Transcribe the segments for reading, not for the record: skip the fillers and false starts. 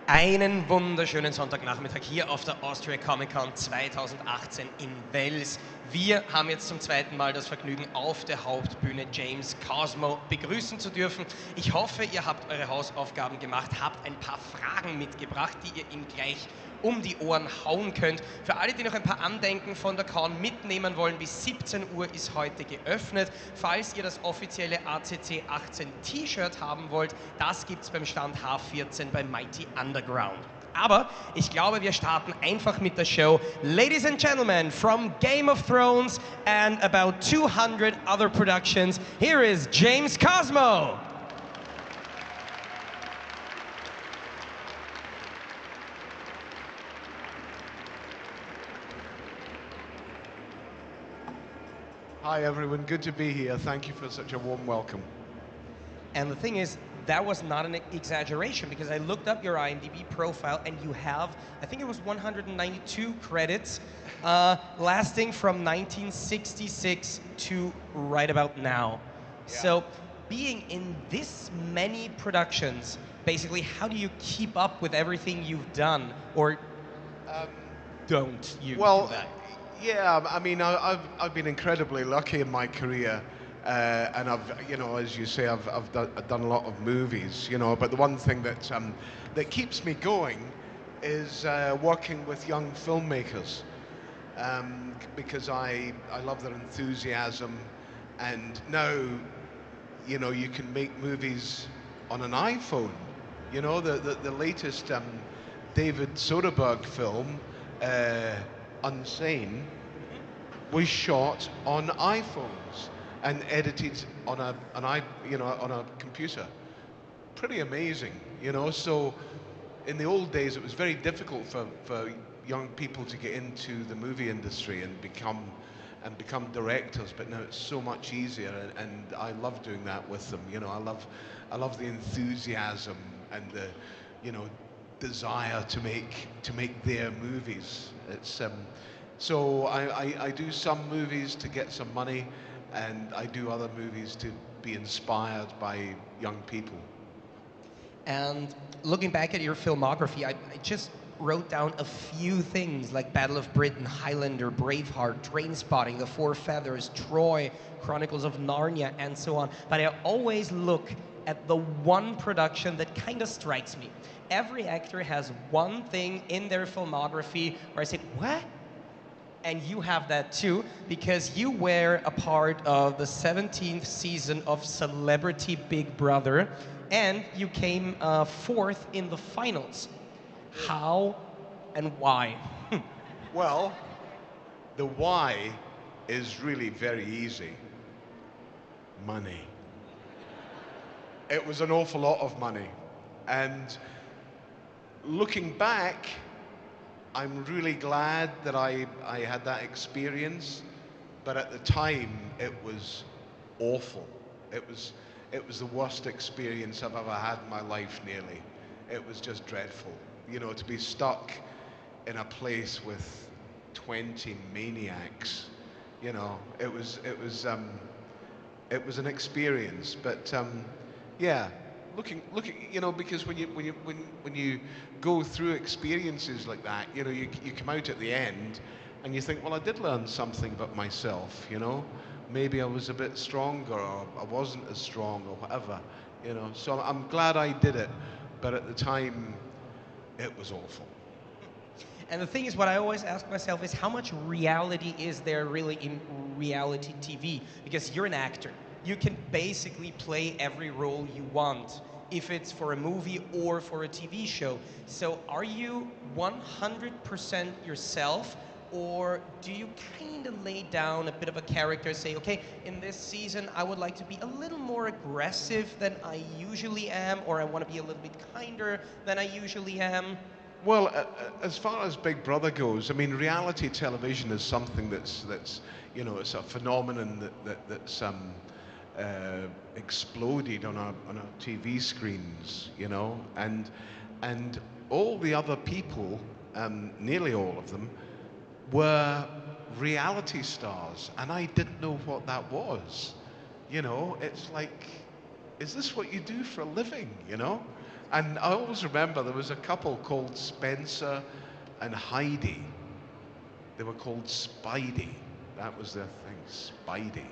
Einen wunderschönen Sonntagnachmittag hier auf der Austria Comic Con 2018 in Wels. Wir haben jetzt zum zweiten Mal das Vergnügen, auf der Hauptbühne James COSMO begrüßen zu dürfen. Ich hoffe, ihr habt eure Hausaufgaben gemacht, habt ein paar Fragen mitgebracht, die ihr ihm gleich um die Ohren hauen könnt. Für alle, die noch ein paar Andenken von der Con mitnehmen wollen, bis 17 Uhr ist heute geöffnet. Falls ihr das offizielle ACC 18 T-Shirt haben wollt, das gibt es beim Stand H14 bei Mighty Underground. Aber ich glaube, wir starten einfach mit der Show. Ladies and gentlemen, from Game of Thrones and about 200 other productions, here is James COSMO. Hi everyone, good to be here. Thank you for such a warm welcome. And the thing is, that was not an exaggeration, because I looked up your IMDb profile and you have, I think it was 192 credits, lasting from 1966 to right about now. Yeah. So being in this many productions, basically, how do you keep up with everything you've done? Or don't you do that? Yeah, I mean, I've been incredibly lucky in my career, and I've, you know, as you say, I've done a lot of movies, you know. But the one thing that keeps me going is working with young filmmakers, because I love their enthusiasm, and now, you know, you can make movies on an iPhone. You know, the latest David Soderbergh film. Unsane was shot on iPhones and edited on a computer. Pretty amazing, you know. So in the old days, it was very difficult for young people to get into the movie industry and become directors. But now it's so much easier, and I love doing that with them. You know, I love the enthusiasm and the, you know, desire to make their movies. It's so I do some movies to get some money, and I do other movies to be inspired by young people. And looking back at your filmography, I just wrote down a few things like Battle of Britain, Highlander, Braveheart, Trainspotting, The Four Feathers, Troy, Chronicles of Narnia, and so on. But I always look at the one production that kind of strikes me. Every actor has one thing in their filmography where I say, what? And you have that too, because you were a part of the 17th season of Celebrity Big Brother, and you came fourth in the finals. How and why? Well, the why is really very easy. Money. It was an awful lot of money. And looking back, I'm really glad that I had that experience, but at the time it was awful. It was the worst experience I've ever had in my life, nearly. It was just dreadful. You know, to be stuck in a place with 20 maniacs, you know, it was an experience, but yeah. Looking, you know, because when you go through experiences like that, you know, you come out at the end, and you think, well, I did learn something about myself, you know. Maybe I was a bit stronger, or I wasn't as strong, or whatever, you know. So I'm glad I did it, but at the time, it was awful. And the thing is, what I always ask myself is, how much reality is there really in reality TV? Because you're an actor. You can basically play every role you want, if it's for a movie or for a TV show. So are you 100% yourself, or do you kind of lay down a bit of a character, say, okay, in this season I would like to be a little more aggressive than I usually am, or I want to be a little bit kinder than I usually am? Well, as far as Big Brother goes, I mean, reality television is something that's you know, it's a phenomenon that's exploded on our TV screens, you know, and all the other people, nearly all of them, were reality stars, and I didn't know what that was. You know, it's like, is this what you do for a living? You know, And I always remember there was a couple called Spencer and Heidi. They were called Spidey. That was their thing, Spidey.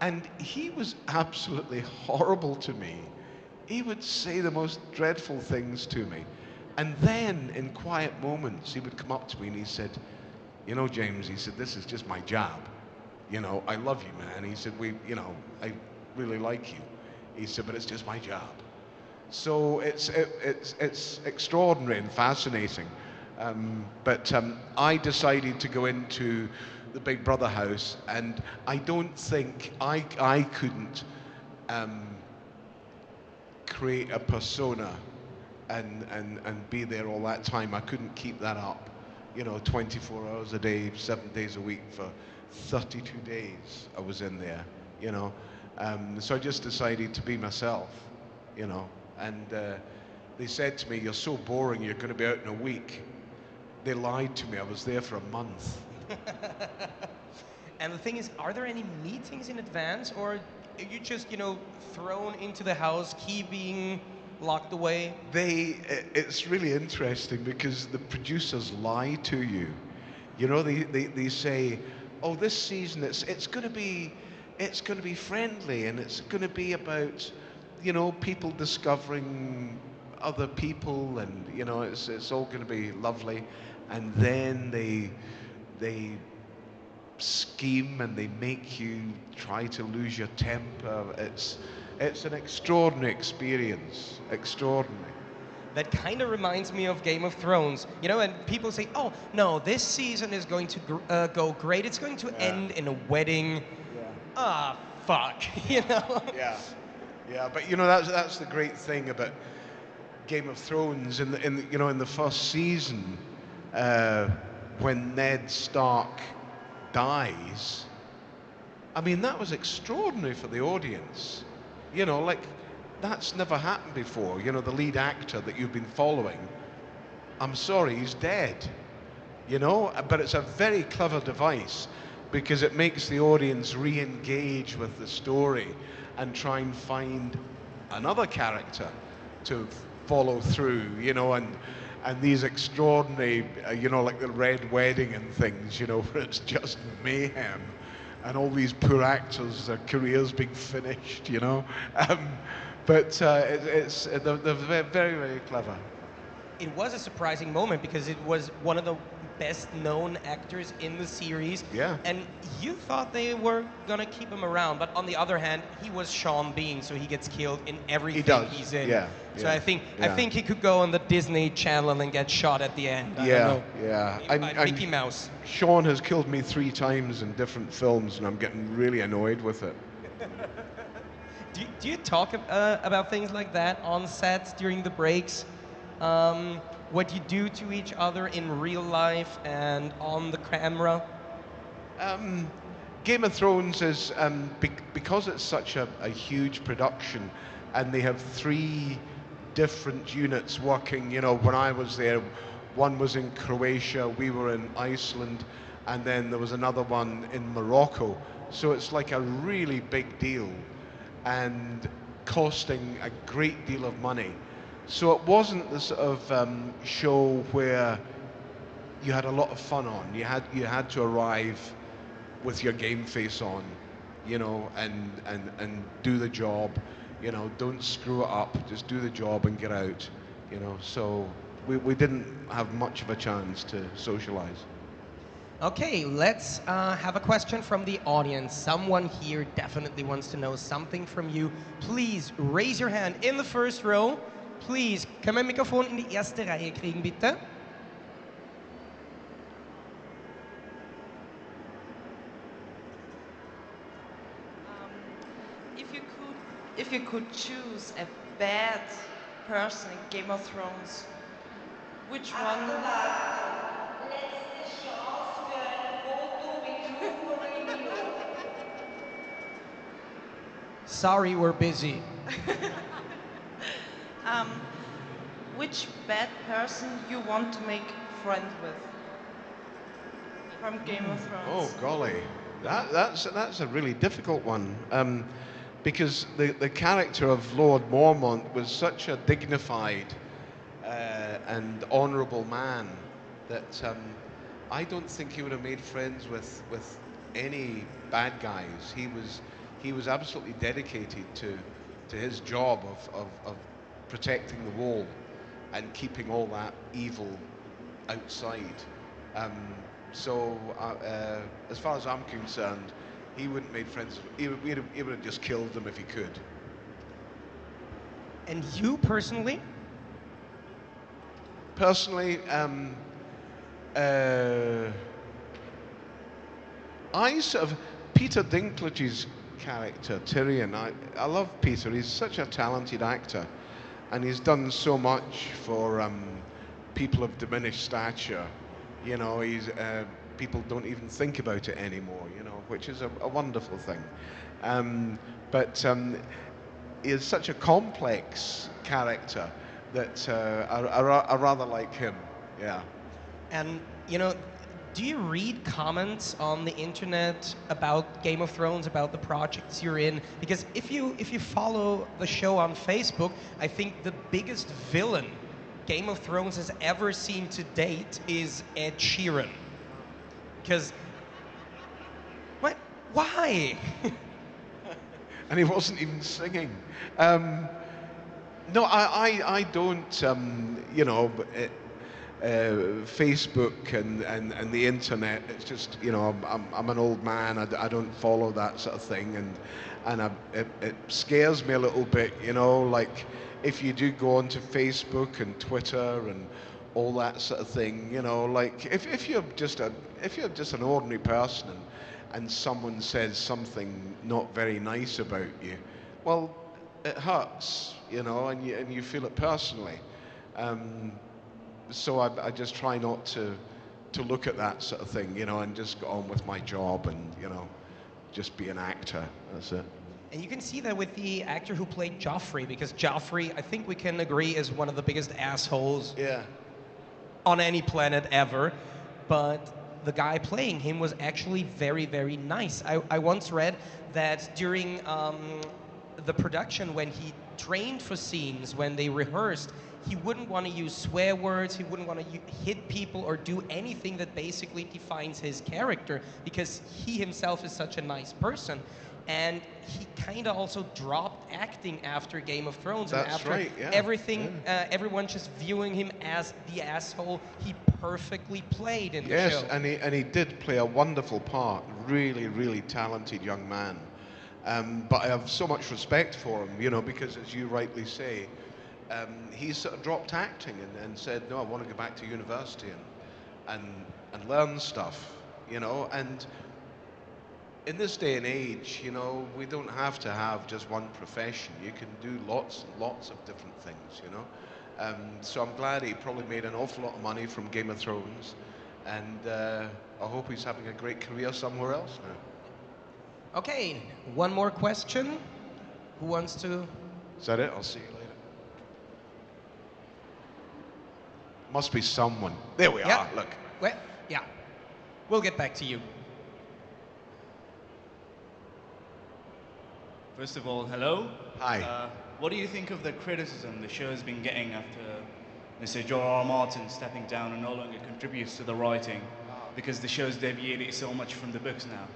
And he was absolutely horrible to me. He would say the most dreadful things to me. And then, in quiet moments, he would come up to me and he said, you know, James, he said, this is just my job. You know, I love you, man. He said, I really like you. He said, but it's just my job. So it's extraordinary and fascinating. But I decided to go into the Big Brother house, and I don't think I couldn't create a persona and be there all that time. I couldn't keep that up, 24 hours a day, 7 days a week for 32 days I was in there, So I just decided to be myself, and they said to me, you're so boring, you're going to be out in a week. They lied to me. I was there for a month. And the thing is, are there any meetings in advance, or are you just, thrown into the house, key being locked away? It's really interesting because the producers lie to you. They say, oh, this season it's going to be friendly, and it's going to be about, people discovering other people, and it's all going to be lovely. And then they scheme and they make you try to lose your temper. It's an extraordinary experience, extraordinary. That kind of reminds me of Game of Thrones, and people say, oh, no, this season is going to go great. It's going to end in a wedding. Ah, fuck, Yeah, but that's the great thing about Game of Thrones. In the first season, when Ned Stark dies, I mean, that was extraordinary for the audience. That's never happened before. The lead actor that you've been following, I'm sorry, he's dead. But it's a very clever device because it makes the audience re-engage with the story and try and find another character to follow through, and these extraordinary, like the Red Wedding and things, where it's just mayhem, and all these poor actors, their careers being finished, But they're very, very clever. It was a surprising moment because it was one of the best-known actors in the series. Yeah. And you thought they were gonna keep him around, but on the other hand, he was Sean Bean, so he gets killed in everything he's in. Yeah. So I think he could go on the Disney Channel and get shot at the end. I don't know. Yeah. Mickey Mouse. Sean has killed me 3 times in different films, and I'm getting really annoyed with it. Do you talk about things like that on sets during the breaks? What you do to each other in real life and on the camera? Game of Thrones is, because it's such a huge production, and they have 3 different units working. When I was there, one was in Croatia, we were in Iceland, and then there was another one in Morocco. So it's like a really big deal and costing a great deal of money. So it wasn't the sort of show where you had a lot of fun on. You had to arrive with your game face on, and do the job. Don't screw it up. Just do the job and get out. So we didn't have much of a chance to socialize. Okay, let's have a question from the audience. Someone here definitely wants to know something from you. Please raise your hand in the first row. Please, können wir ein Mikrofon in die erste Reihe kriegen, bitte? If you could choose a bad person in Game of Thrones, which one? Sorry, we're busy. Which bad person you want to make friends with from Game of Thrones? Oh golly, that's a really difficult one, because the character of Lord Mormont was such a dignified and honourable man that I don't think he would have made friends with any bad guys. He was absolutely dedicated to his job of protecting the wall and keeping all that evil outside. So as far as I'm concerned, he wouldn't have made friends. He would have just killed them if he could. And you personally? Personally, I sort of, Peter Dinklage's character, Tyrion, I love Peter. He's such a talented actor, and he's done so much for people of diminished stature. You know, people don't even think about it anymore, you know, which is a wonderful thing. But he is such a complex character that I rather like him, yeah. And, you know, do you read comments on the internet about Game of Thrones, about the projects you're in? Because if you follow the show on Facebook, I think the biggest villain Game of Thrones has ever seen to date is Ed Sheeran. Because, what? Why? And he wasn't even singing. No, I don't, you know, Facebook and the internet, it's just, you know, I'm an old man, I don't follow that sort of thing, and it scares me a little bit, you know, like if you do go onto Facebook and Twitter and all that sort of thing, you know, like if you're just an ordinary person and someone says something not very nice about you, well, it hurts, you know, and you feel it personally. So I just try not to look at that sort of thing, you know, and just go on with my job and, you know, just be an actor. That's it. And you can see that with the actor who played Joffrey, because Joffrey, I think we can agree, is one of the biggest assholes on any planet ever. But the guy playing him was actually very, very nice. I once read that during the production, when he trained for scenes, when they rehearsed, he wouldn't want to use swear words, he wouldn't want to hit people or do anything that basically defines his character, because he himself is such a nice person. And he kind of also dropped acting after Game of Thrones. That's and after right, yeah. everything, everyone just viewing him as the asshole he perfectly played in the show. Yes, and he did play a wonderful part, really, really talented young man. But I have so much respect for him, you know, because as you rightly say, he sort of dropped acting and said, no, I want to go back to university and learn stuff, you know. And in this day and age, you know, we don't have to have just one profession. You can do lots and lots of different things, you know. So I'm glad he probably made an awful lot of money from Game of Thrones, and I hope he's having a great career somewhere else now. Okay, one more question. Who wants to? Is that it? I'll see you later. Must be someone. There we are, look. Well, yeah. We'll get back to you. First of all, hello. Hi. What do you think of the criticism the show has been getting after Mr. George R. R. Martin stepping down and no longer contributes to the writing because the show's deviated so much from the books now?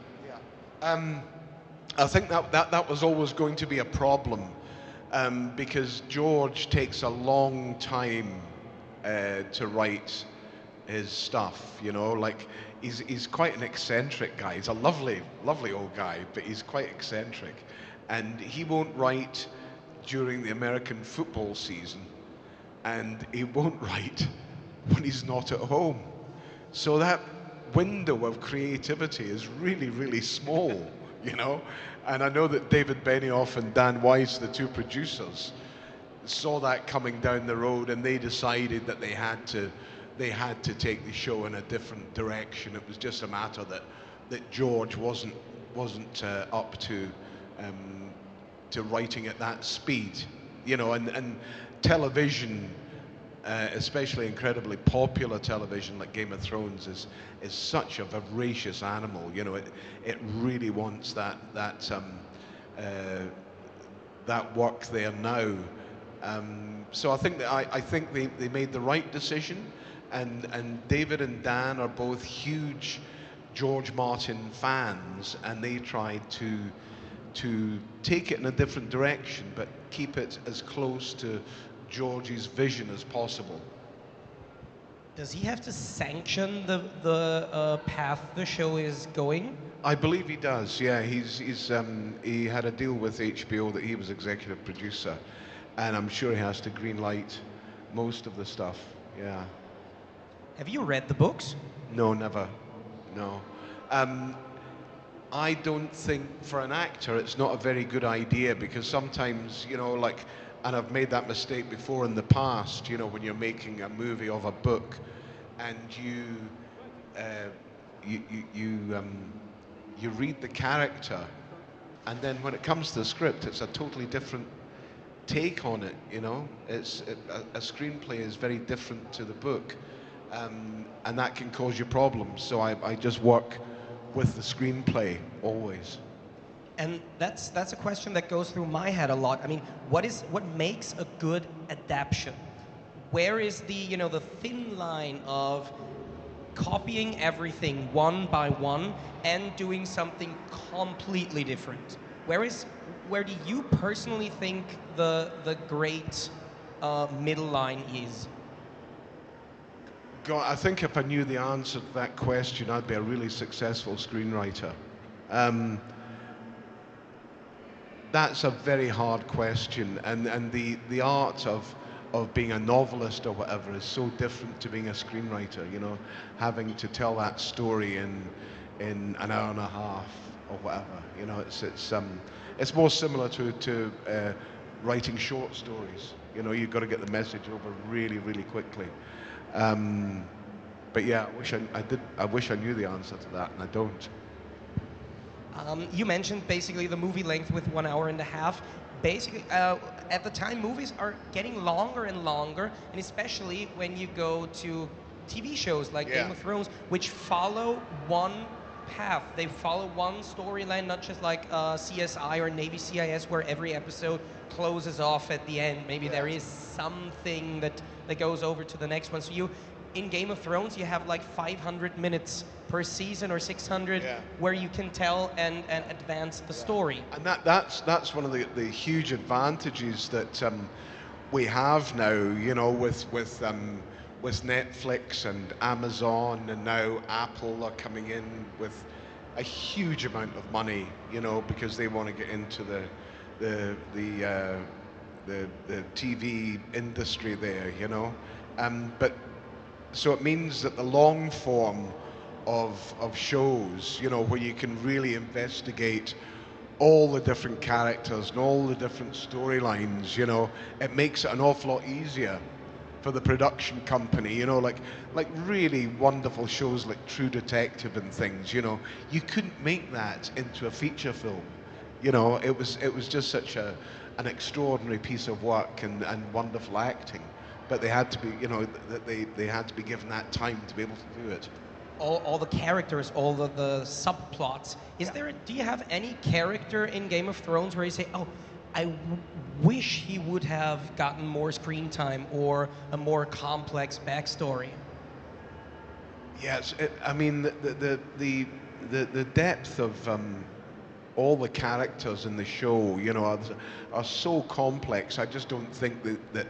I think that was always going to be a problem because George takes a long time to write his stuff, you know, like he's quite an eccentric guy. He's a lovely old guy, but he's quite eccentric, and he won't write during the American football season, and he won't write when he's not at home. So that window of creativity is really, really small, you know. And I know that David Benioff and Dan Weiss, the two producers, saw that coming down the road, and they decided that they had to take the show in a different direction. It was just a matter that George wasn't up to writing at that speed, you know. And television, especially incredibly popular television like Game of Thrones, is such a voracious animal, you know. It really wants that that work there now. So I think that I think they made the right decision, and David and Dan are both huge George Martin fans, and they tried to take it in a different direction, but keep it as close to George's vision as possible. Does he have to sanction the path the show is going? I believe he does. Yeah, he had a deal with HBO that he was executive producer, and I'm sure he has to green light most of the stuff. Yeah. Have you read the books? No, never. No. I don't think for an actor it's not a very good idea, because sometimes, you know, like, and I've made that mistake before in the past, you know, when you're making a movie of a book and you read the character, and then when it comes to the script, it's a totally different take on it, you know. A screenplay is very different to the book, and that can cause you problems. So I just work with the screenplay always. And that's a question that goes through my head a lot. I mean, what makes a good adaptation? Where is the thin line of copying everything one by one and doing something completely different? Where do you personally think the great middle line is? God, I think if I knew the answer to that question, I'd be a really successful screenwriter. That's a very hard question, and the art of being a novelist or whatever is so different to being a screenwriter, you know, having to tell that story in an hour and a half or whatever. You know, it's more similar to writing short stories. You know, you've got to get the message over really, really quickly. But yeah, I wish I knew the answer to that, and I don't. You mentioned basically the movie length with 1 hour and a half. Basically, at the time, movies are getting longer and longer, and especially when you go to TV shows like Game of Thrones, which follow one path. They follow one storyline, not just like CSI or Navy CIS, where every episode closes off at the end. Maybe there is something that goes over to the next one. So in Game of Thrones, you have like 500 minutes per season or 600 where you can tell and advance the story. And that's one of the huge advantages that we have now, you know, with Netflix and Amazon, and now Apple are coming in with a huge amount of money, you know, because they want to get into the TV industry there, you know. But so it means that the long form of shows, you know, where you can really investigate all the different characters and all the different storylines, you know, it makes it an awful lot easier for the production company, you know, like really wonderful shows like True Detective and things, you know. You couldn't make that into a feature film, you know. It was just such an extraordinary piece of work and wonderful acting. But they had to be, you know, they had to be given that time to be able to do it. All the characters, all the subplots. Do you have any character in Game of Thrones where you say, oh, I wish he would have gotten more screen time or a more complex backstory? Yes, I mean the depth of all the characters in the show, you know, are so complex. I just don't think that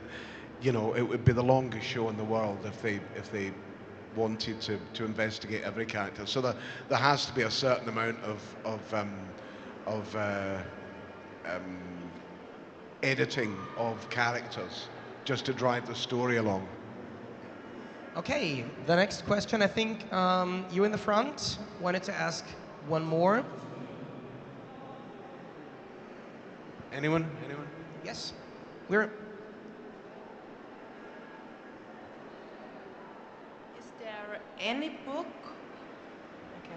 you know, it would be the longest show in the world if they wanted to investigate every character. So there has to be a certain amount of editing of characters just to drive the story along. Okay, the next question, I think you in the front wanted to ask one more. Anyone? Yes, Is there any book? Okay.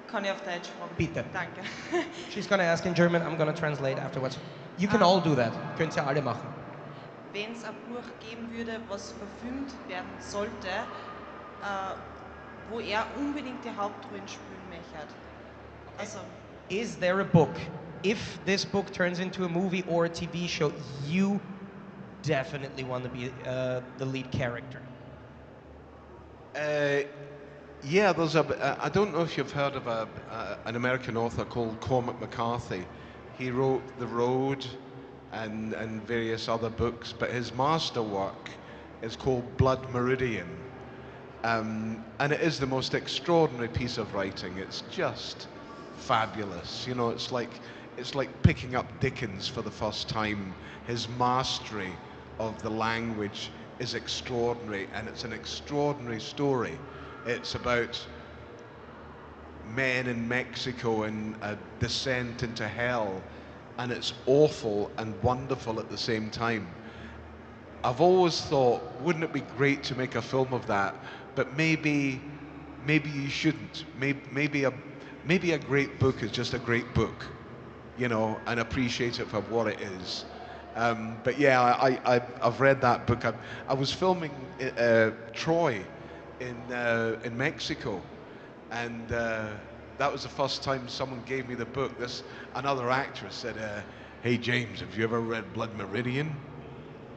Kann ich auf Deutsch fragen? Bitte. Danke. She's gonna ask in German, I'm gonna translate afterwards. You can all do that. Könnt ihr alle machen. Wenn es ein Buch geben würde, was verfilmt werden sollte, wo unbedingt die Hauptrollen spielen möchte. Also, Is there a book if this book turns into a movie or a TV show, you definitely want to be the lead character? Yeah, there's I don't know if you've heard of an American author called Cormac McCarthy. He wrote The Road and various other books, but his masterwork is called Blood Meridian. And it is the most extraordinary piece of writing. It's just fabulous. You know, it's like picking up Dickens for the first time. His mastery of the language is extraordinary, and it's an extraordinary story. It's about men in Mexico and a descent into hell, and it's awful and wonderful at the same time. I've always thought, wouldn't it be great to make a film of that? But maybe you shouldn't. Maybe a great book is just a great book, you know, and appreciate it for what it is. But yeah, I've read that book. I was filming Troy in Mexico, and that was the first time someone gave me the book. Another actress said, "Hey James, have you ever read Blood Meridian?"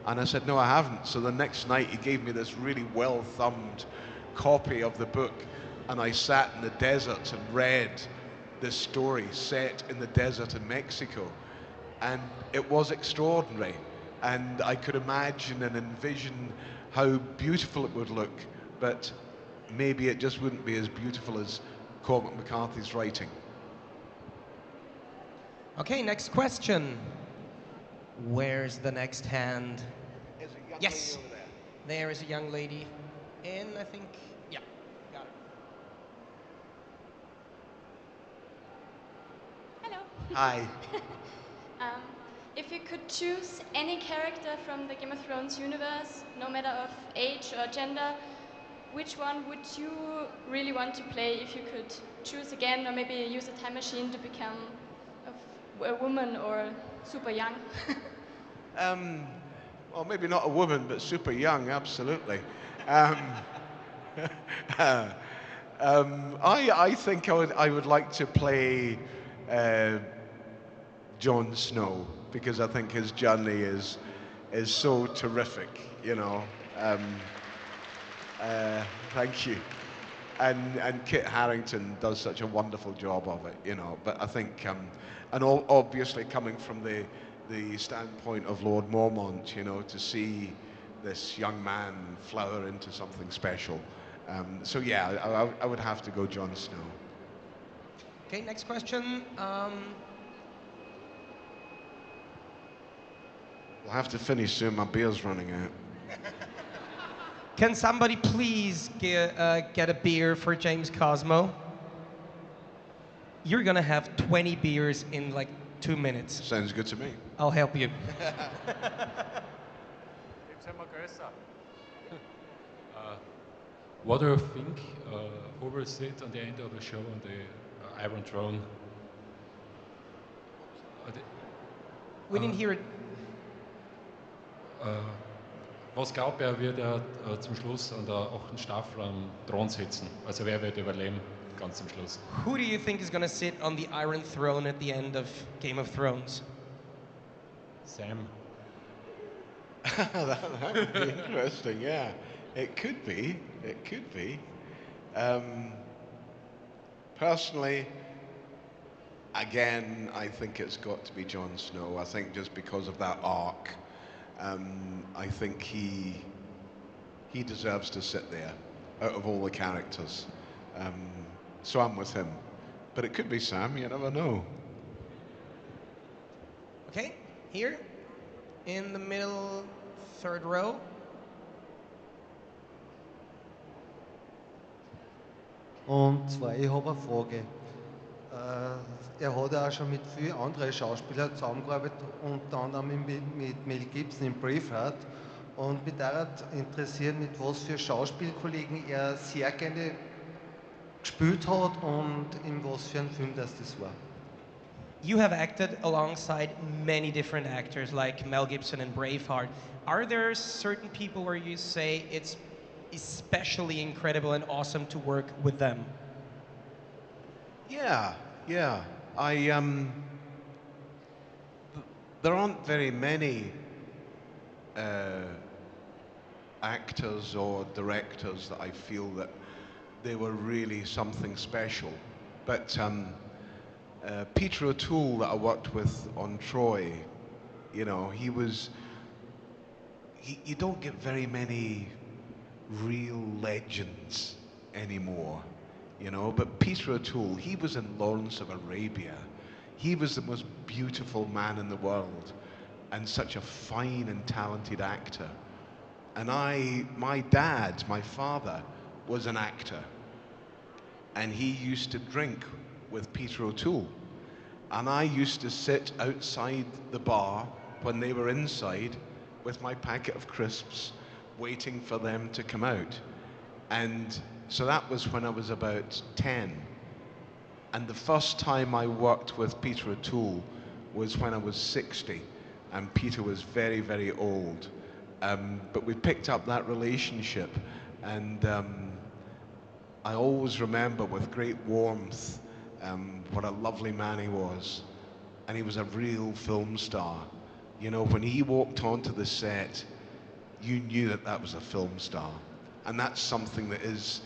And I said, "No, I haven't." So the next night he gave me this really well-thumbed copy of the book, and I sat in the desert and read this story set in the desert in Mexico. And it was extraordinary. And I could imagine and envision how beautiful it would look, but maybe it just wouldn't be as beautiful as Cormac McCarthy's writing. Okay, next question. Where's the next hand? There's a young Yes. lady over there. There is a young lady in, I think, yeah, got it. Hello. Hi. If you could choose any character from the Game of Thrones universe, no matter of age or gender, which one would you really want to play if you could choose again, or maybe use a time machine to become a woman or super young? Well, maybe not a woman, but super young, absolutely. I think I would like to play Jon Snow, because I think his journey is so terrific, you know. Thank you. And Kit Harington does such a wonderful job of it, you know. But I think, obviously coming from the standpoint of Lord Mormont, you know, to see this young man flower into something special. So yeah, I would have to go Jon Snow. Okay, next question. We'll have to finish soon, my beer's running out. Can somebody please get a beer for James Cosmo? You're gonna have 20 beers in like 2 minutes. Sounds good to me. I'll help you. What do you think? Who will sit on the end of the show on the Iron Throne? We didn't hear it. Was glaubt wer wird zum Schluss an der 8. Staffel am Thron sitzen? Also wer wird überleben ganz zum Schluss? Who do you think is gonna sit on the Iron Throne at the end of Game of Thrones? Sam. That would be interesting, yeah. It could be. It could be. Personally, again, I think it's got to be Jon Snow. I think just because of that arc, I think he deserves to sit there out of all the characters. So I'm with him. But it could be Sam, you never know. Okay, here in the middle, third row. Und zwar, ich habe eine Frage. Er hat ja auch schon mit vielen anderen Schauspielern zusammengearbeitet, unter anderem mit Mel Gibson in Braveheart. Und mich daran interessiert, mit was für Schauspielkollegen er sehr gerne gespielt hat und in was für einem Film das war. You have acted alongside many different actors like Mel Gibson and Braveheart. Are there certain people where you say it's especially incredible and awesome to work with them? Yeah. there aren't very many actors or directors that I feel that they were really something special. But Peter O'Toole, that I worked with on Troy, you know, you don't get very many real legends anymore, you know. But Peter O'Toole, he was in Lawrence of Arabia. He was the most beautiful man in the world and such a fine and talented actor. And my dad, my father, was an actor. And he used to drink with Peter O'Toole. And I used to sit outside the bar when they were inside with my packet of crisps, waiting for them to come out. And so that was when I was about 10. And the first time I worked with Peter O'Toole was when I was 60, and Peter was very, very old. But we picked up that relationship, and I always remember with great warmth what a lovely man he was. And he was a real film star. You know, when he walked onto the set, you knew that that was a film star. And that's something that is,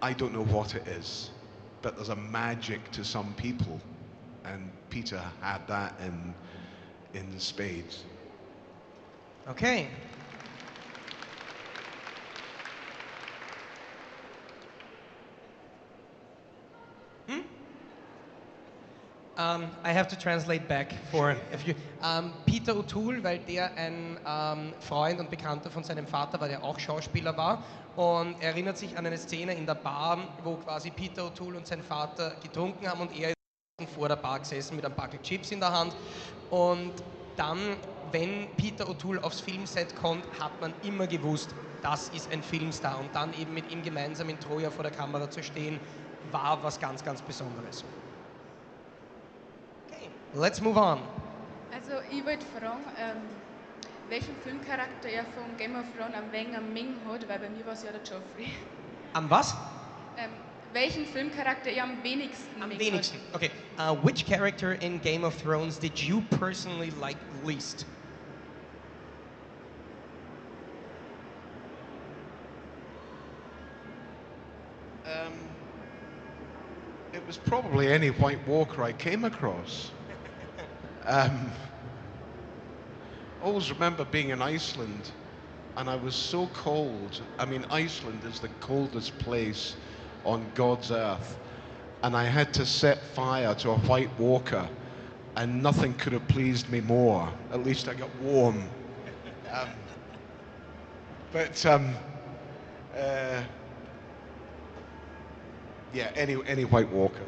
I don't know what it is, but there's a magic to some people. And Peter had that in spades. Okay. I have to translate back for if you. Peter O'Toole, weil der ein Freund und Bekannter von seinem Vater war, der auch Schauspieler war. Und er erinnert sich an eine Szene in der Bar, wo quasi Peter O'Toole und sein Vater getrunken haben und er ist vor der Bar gesessen mit einem Backel Chips in der Hand. Und dann, wenn Peter O'Toole aufs Filmset kommt, hat man immer gewusst, das ist ein Filmstar. Und dann eben mit ihm gemeinsam in Troja vor der Kamera zu stehen, war was ganz, ganz Besonderes. Let's move on. Also ich wollte fragen, welchen Filmcharakter er von Game of Thrones am wenigsten am Ming hat, weil bei mir war es ja der Joffrey. Am was? Welchen Filmcharakter er am wenigsten Am Ming wenigsten. hat. Okay. Which character in Game of Thrones did you personally like least? It was probably any White Walker I came across. Always remember being in Iceland, and I was so cold. I mean, Iceland is the coldest place on God's earth, and I had to set fire to a White Walker, and nothing could have pleased me more. At least I got warm. Yeah, any White Walker.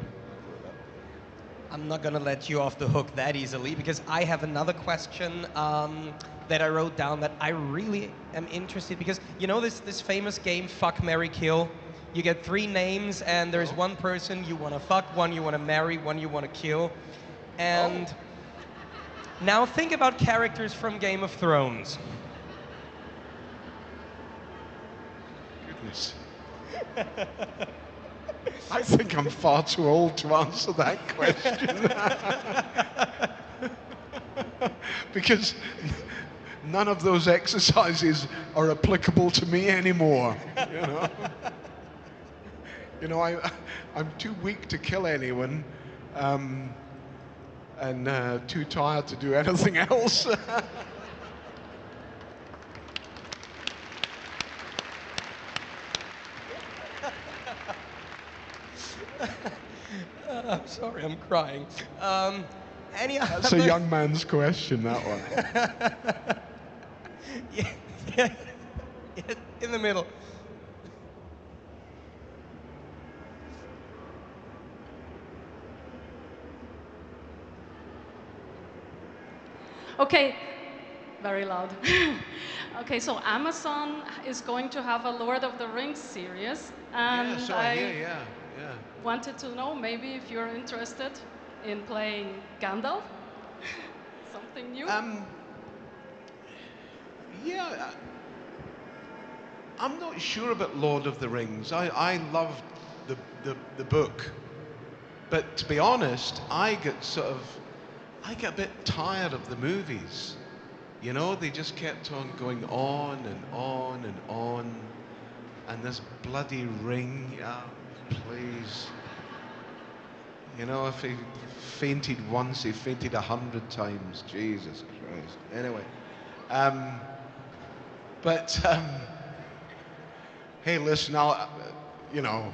I'm not gonna let you off the hook that easily because I have another question that I wrote down that I really am interested because you know this famous game Fuck, Marry, Kill. You get 3 names and there's one person you want to fuck, one you want to marry, one you want to kill. And now think about characters from Game of Thrones. Goodness. I think I'm far too old to answer that question. Because none of those exercises are applicable to me anymore, you know. You know, I'm too weak to kill anyone, and too tired to do anything else. I'm sorry, I'm crying. That's a young man's question, that one. yeah, in the middle. Okay, very loud. Okay, so Amazon is going to have a Lord of the Rings series, and Yeah, so I hear, yeah. wanted to know maybe if you're interested in playing Gandalf, something new. Yeah, I'm not sure about Lord of the Rings. I loved the book, but to be honest, I get sort of I get a bit tired of the movies. You know, they just kept on going on and on and on. And this bloody ring, please. You know, if he fainted once, he fainted 100 times. Jesus Christ. Anyway. Hey, listen, you know,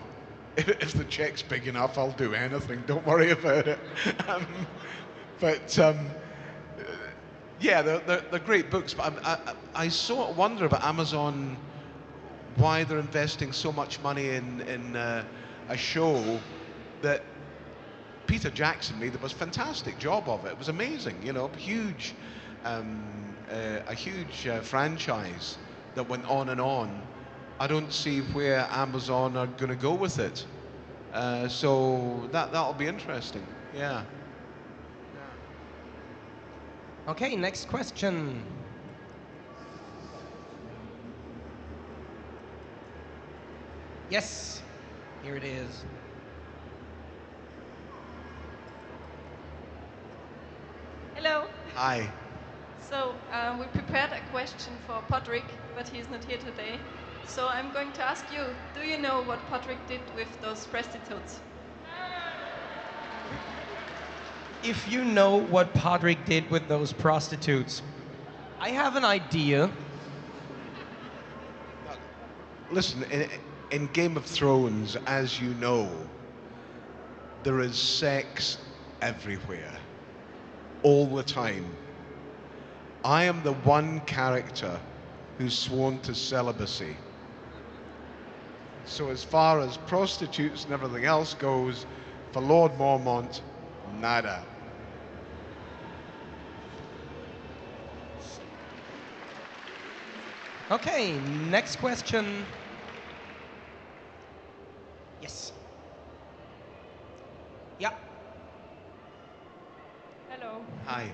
if the check's big enough, I'll do anything. Don't worry about it. Yeah, they're great books. But I sort of wonder about Amazon, why they're investing so much money in a show that Peter Jackson made the most fantastic job of it. It was amazing, you know, huge, a huge franchise that went on and on. I don't see where Amazon are going to go with it. So that'll be interesting. Yeah. Okay, next question. Yes, here it is. Hello. Hi. So we prepared a question for Patrick, but he's not here today. So I'm going to ask you, do you know what Patrick did with those prostitutes? If you know what Patrick did with those prostitutes, I have an idea. Listen, in Game of Thrones, as you know, there is sex everywhere, all the time. I am the one character who's sworn to celibacy. So as far as prostitutes and everything else goes, for Lord Mormont, nada. Okay, next question. Yes. Ja. Hallo. Hi.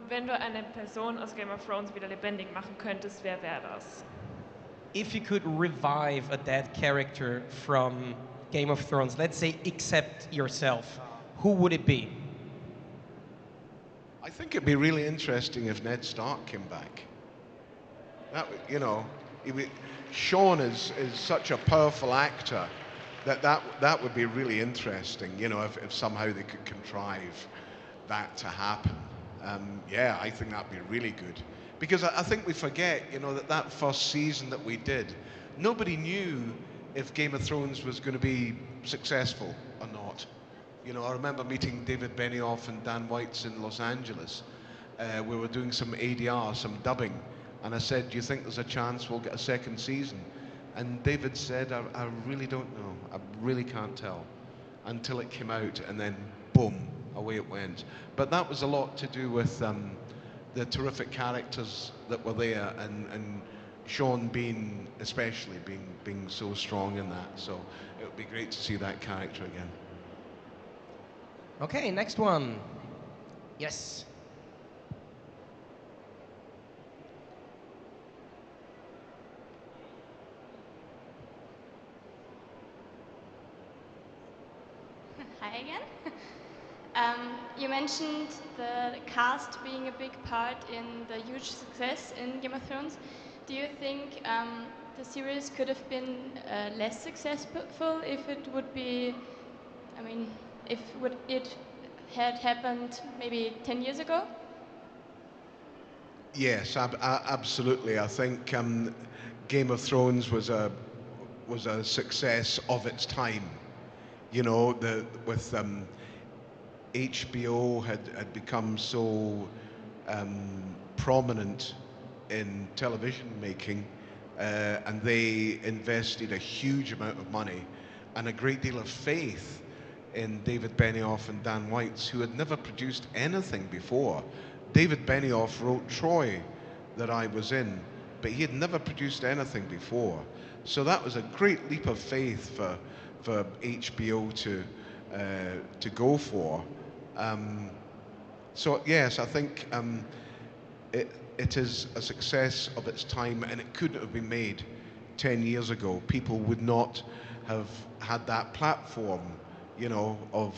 Wenn du eine Person aus Game of Thrones wieder lebendig machen könntest, wer wäre das? If you could revive a dead character from Game of Thrones, let's say except yourself, who would it be? I think it'd be really interesting if Ned Stark came back. That, you know, Sean is such a powerful actor that would be really interesting, you know, if somehow they could contrive that to happen. Yeah, I think that'd be really good. Because I think we forget, you know, that first season that we did, nobody knew if Game of Thrones was going to be successful or not. You know, I remember meeting David Benioff and Dan Weitz in Los Angeles. We were doing some ADR, some dubbing, and I said, do you think there's a chance we'll get a second season? And David said, I really don't know. I really can't tell. Until it came out, and then boom, away it went. But that was a lot to do with the terrific characters that were there, and Sean especially being so strong in that. So it would be great to see that character again. Okay, next one. Yes. Hi again. You mentioned the cast being a big part in the huge success in Game of Thrones. Do you think the series could have been less successful if it would be, I mean, if it had happened maybe 10 years ago? Yes, absolutely. I think Game of Thrones was a success of its time. You know, with HBO had become so prominent in television making, and they invested a huge amount of money and a great deal of faith in David Benioff and Dan Weitz, who had never produced anything before. David Benioff wrote Troy, that I was in, but he had never produced anything before. So that was a great leap of faith for HBO to go for. So yes, I think it is a success of its time, and it couldn't have been made 10 years ago. People would not have had that platform, you know, of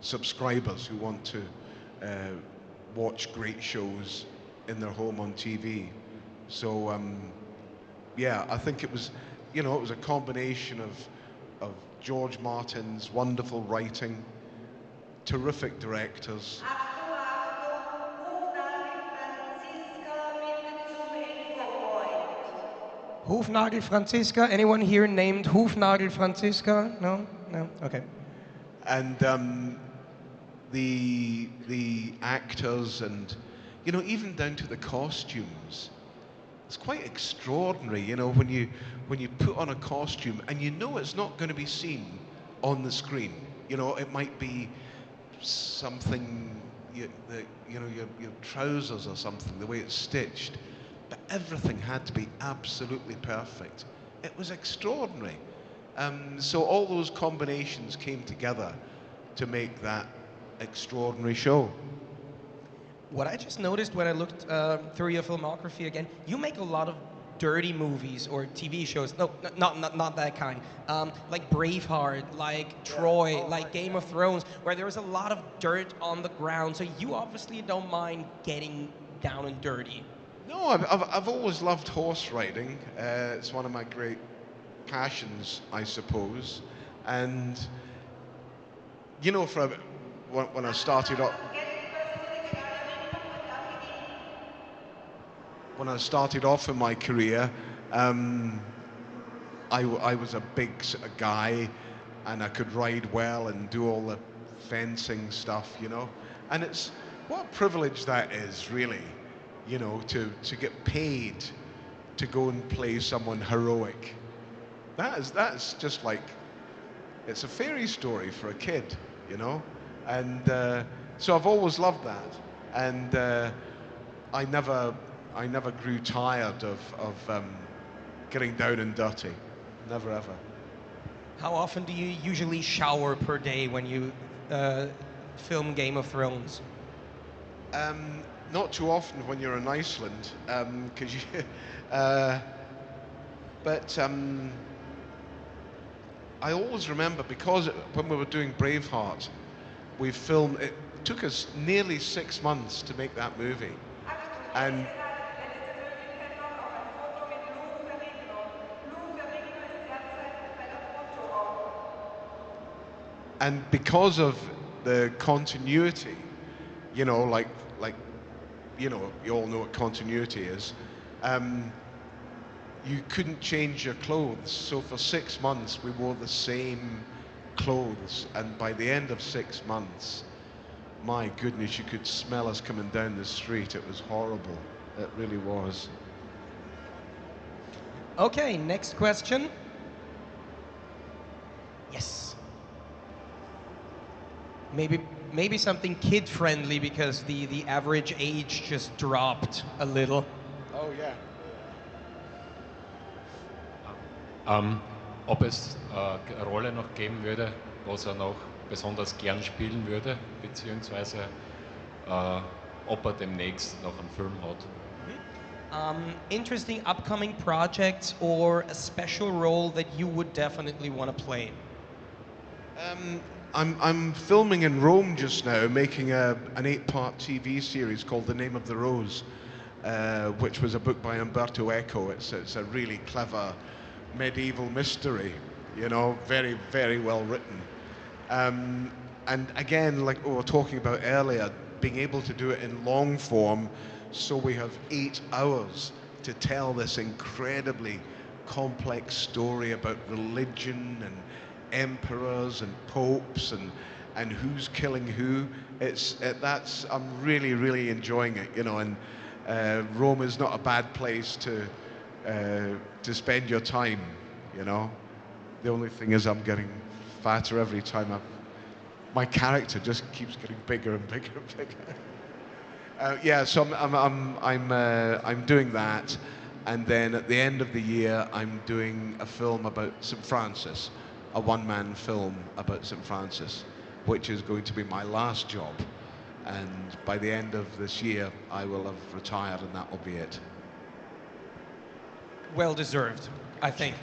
subscribers who want to watch great shows in their home on TV. So yeah, I think it was, you know, it was a combination of George Martin's wonderful writing, terrific directors. Hufnagel Franziska. Anyone here named Hufnagel Franziska? No? No? Okay. And the actors and, you know, even down to the costumes. It's quite extraordinary, you know, when you put on a costume and you know it's not going to be seen on the screen. You know, it might be something, your trousers or something, the way it's stitched. But everything had to be absolutely perfect. It was extraordinary. So all those combinations came together to make that extraordinary show. What I just noticed when I looked through your filmography again, you make a lot of dirty movies or TV shows. No, not that kind. Like Braveheart, like Troy, like Game of Thrones, where there is a lot of dirt on the ground. So you obviously don't mind getting down and dirty. No, I've always loved horse riding. It's one of my great passions, I suppose. And, you know, when I started off... When I started off in my career, I was a big guy, and I could ride well and do all the fencing stuff, you know. And it's what a privilege that is, really, you know, to get paid to go and play someone heroic. That's just like, it's a fairy story for a kid, you know. And so I've always loved that, and I never grew tired of getting down and dirty. Never ever. How often do you usually shower per day when you film Game of Thrones? Not too often when you're in Iceland, because you. But I always remember, because when we were doing Braveheart, we filmed. It took us nearly 6 months to make that movie, and. And because of the continuity, you know, like you know, you all know what continuity is. You couldn't change your clothes, so for 6 months we wore the same clothes, and by the end of 6 months, my goodness, you could smell us coming down the street. It was horrible. It really was. Okay, next question. Yes. Maybe something kid-friendly, because the average age just dropped a little. Oh yeah. Ob es eine Rolle noch geben würde, was er noch besonders gern spielen würde, beziehungsweise ob er demnächst noch einen Film hat. Interesting upcoming projects or a special role that you would definitely want to play? I'm filming in Rome just now, making an 8-part TV series called The Name of the Rose, which was a book by Umberto Eco. It's a really clever medieval mystery, you know, very, very well written. And again, like we were talking about earlier, being able to do it in long form, so we have 8 hours to tell this incredibly complex story about religion and emperors and popes and who's killing who. I'm really, really enjoying it, you know. And Rome is not a bad place to spend your time, you know. The only thing is, I'm getting fatter every time. My character just keeps getting bigger and bigger and bigger. Yeah, so I'm doing that, and then at the end of the year, I'm doing a film about St. Francis. A one-man film about St. Francis, which is going to be my last job. And by the end of this year, I will have retired, and that will be it. Well deserved, I think.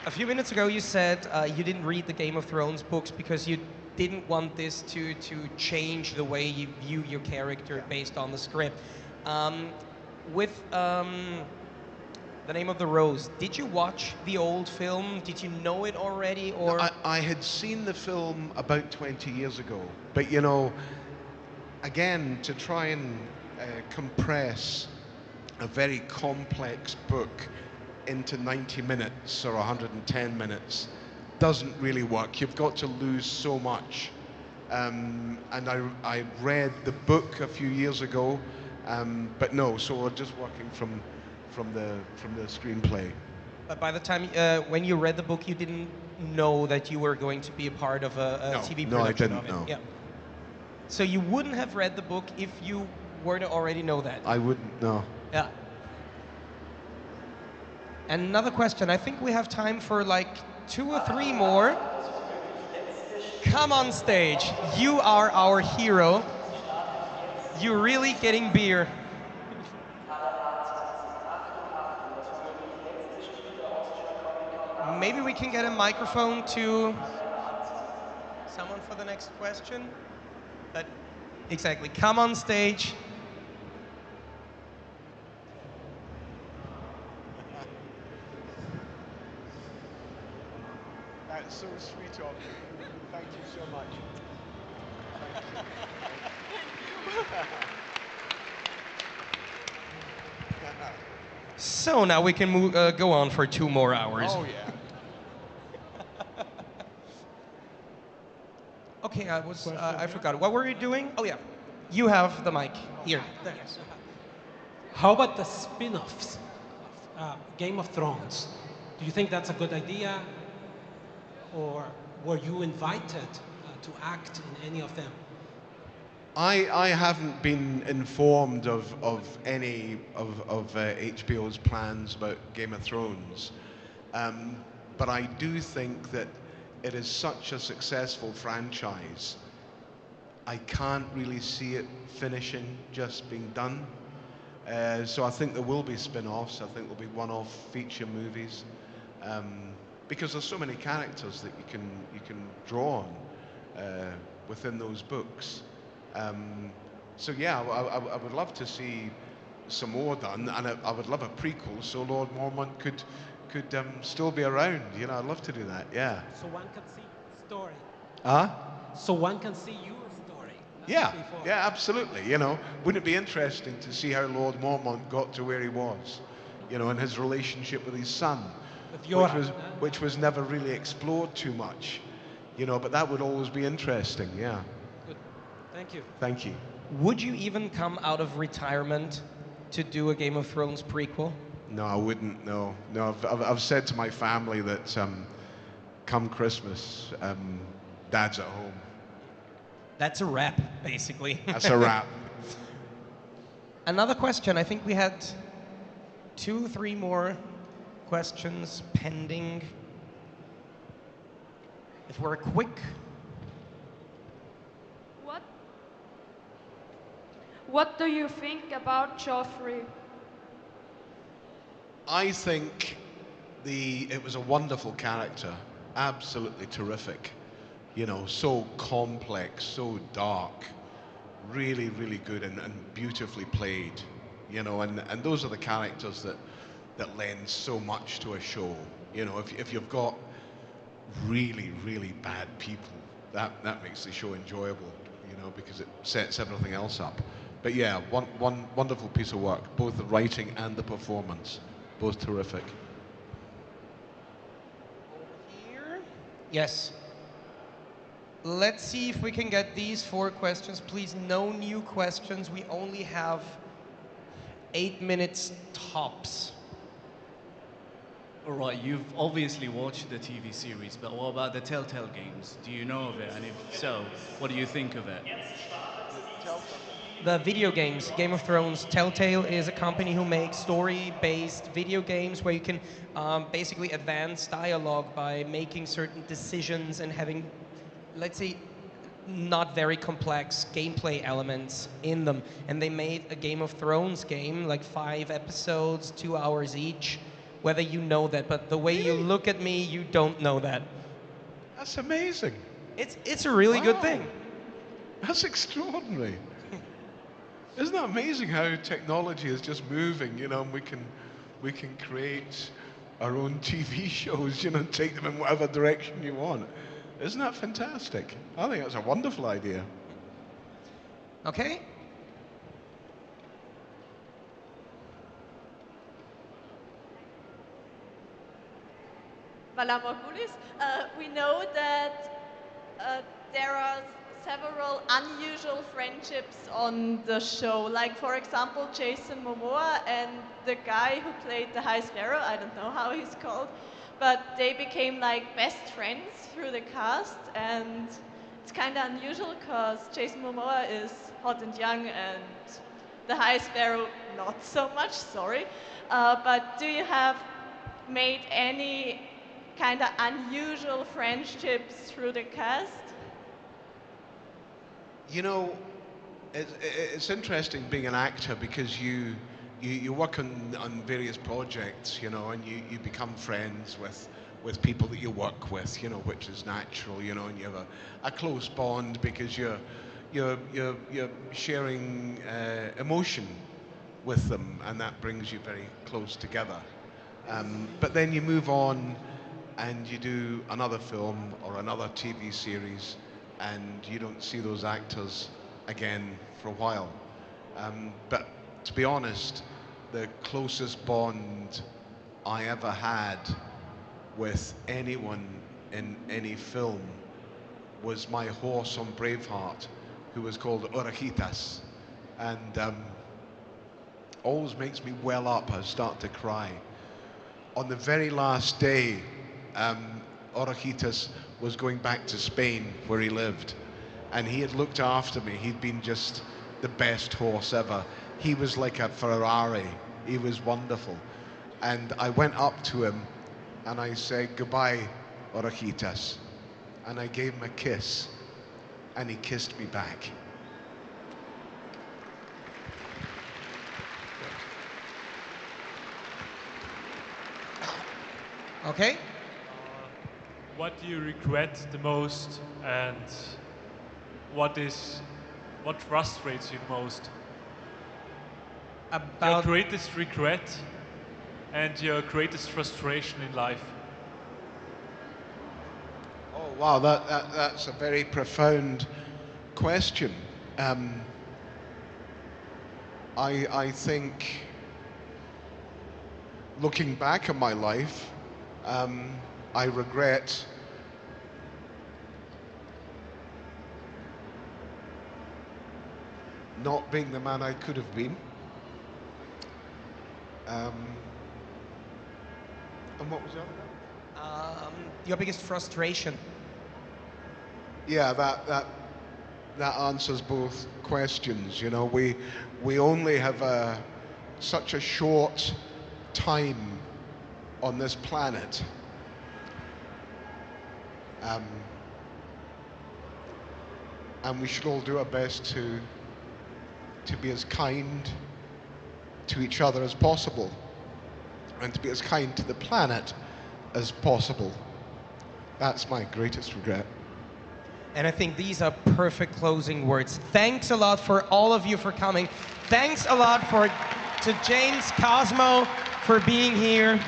A few minutes ago, you said you didn't read the Game of Thrones books because you didn't want this to change the way you view your character based on the script. With The Name of the Rose, did you watch the old film? Did you know it already, or? No, I had seen the film about 20 years ago, but you know, again, to try and compress a very complex book into 90 minutes or 110 minutes doesn't really work. You've got to lose so much. And I read the book a few years ago, but no, so we're just working from the screenplay. But by the time when you read the book, you didn't know that you were going to be a part of a TV production. No, I didn't of it. know. Yeah. So you wouldn't have read the book if you were to already know that. I wouldn't know. Yeah. And another question. I think we have time for like 2 or 3 more. Come on stage. You are our hero. You're really getting beer. Maybe we can get a microphone to someone for the next question. But exactly. Come on stage. That's so sweet of you. Thank you so much. So now we can go on for 2 more hours. Oh yeah. Okay, I forgot. What were you doing? Oh yeah, you have the mic here. There. How about the spin-offs of Game of Thrones? Do you think that's a good idea? Or were you invited to act in any of them? I haven't been informed of any of HBO's plans about Game of Thrones, but I do think that it is such a successful franchise. I can't really see it finishing, just being done. So I think there will be spin-offs. I think there'll be one-off feature movies, because there's so many characters that you can draw on within those books. So yeah, I would love to see some more done, and I would love a prequel so Lord Mormont could still be around. You know, I'd love to do that. Yeah. So one can see story. So one can see your story. Yeah, yeah, absolutely. You know, wouldn't it be interesting to see how Lord Mormont got to where he was? You know, and his relationship with his son, which was never really explored too much. You know, but that would always be interesting. Yeah. Good. Thank you. Thank you. Would you even come out of retirement to do a Game of Thrones prequel? No, I wouldn't. No, no. I've said to my family that come Christmas, Dad's at home. That's a wrap, basically. That's a wrap. Another question. I think we had 2, 3 more questions pending. If we're quick. What do you think about Joffrey? I think it was a wonderful character, absolutely terrific. You know, so complex, so dark, really, really good and beautifully played. You know, and those are the characters that lend so much to a show. You know, if you've got really, really bad people, that makes the show enjoyable. You know, because it sets everything else up. But yeah, one wonderful piece of work, both the writing and the performance, both terrific. Here? Yes. Let's see if we can get these 4 questions. Please, no new questions. We only have 8 minutes tops. All right, you've obviously watched the TV series, but what about the Telltale games? Do you know of it? And if so, what do you think of it? The video games, Game of Thrones. Telltale is a company who makes story-based video games where you can basically advance dialogue by making certain decisions and having, let's say, not very complex gameplay elements in them. And they made a Game of Thrones game, like 5 episodes, 2 hours each, whether you know that, but the way you look at me, you don't know that. That's amazing. It's a really good thing. That's extraordinary. Isn't that amazing how technology is just moving, you know, and we can create our own TV shows, you know, and take them in whatever direction you want. Isn't that fantastic? I think that's a wonderful idea. Okay. Voilà, Morgulis. We know that there are several unusual friendships on the show. Like, for example, Jason Momoa and the guy who played the High Sparrow, I don't know how he's called, but they became like best friends through the cast, and it's kind of unusual because Jason Momoa is hot and young and the High Sparrow not so much, sorry. But do you have made any kind of unusual friendships through the cast? You know, it's interesting being an actor because you work on various projects, you know, and you become friends with people that you work with, you know, which is natural, you know, and you have a close bond because you're sharing emotion with them, and that brings you very close together. But then you move on and you do another film or another TV series, and you don't see those actors again for a while. But to be honest, the closest bond I ever had with anyone in any film was my horse on Braveheart, who was called Orejitas, and always makes me well up. I start to cry. On the very last day, Orejitas was going back to Spain where he lived, and he had looked after me. He'd been just the best horse ever. He was like a Ferrari. He was wonderful. And I went up to him and I said, "Goodbye, Orejitas." And I gave him a kiss, and he kissed me back. Okay. What do you regret the most, and what frustrates you the most? Your greatest regret and your greatest frustration in life. Oh wow, that's a very profound question. I think, looking back at my life, I regret not being the man I could have been. And what was the other? Your biggest frustration. Yeah, that answers both questions. You know, we only have such a short time on this planet. And we should all do our best to be as kind to each other as possible, and to be as kind to the planet as possible. That's my greatest regret. And I think these are perfect closing words. Thanks a lot for all of you for coming. Thanks a lot to James COSMO for being here.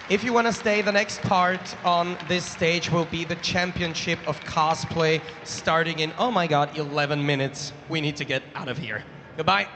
If you want to stay, the next part on this stage will be the championship of cosplay starting in, oh my God, 11 minutes. We need to get out of here. Goodbye.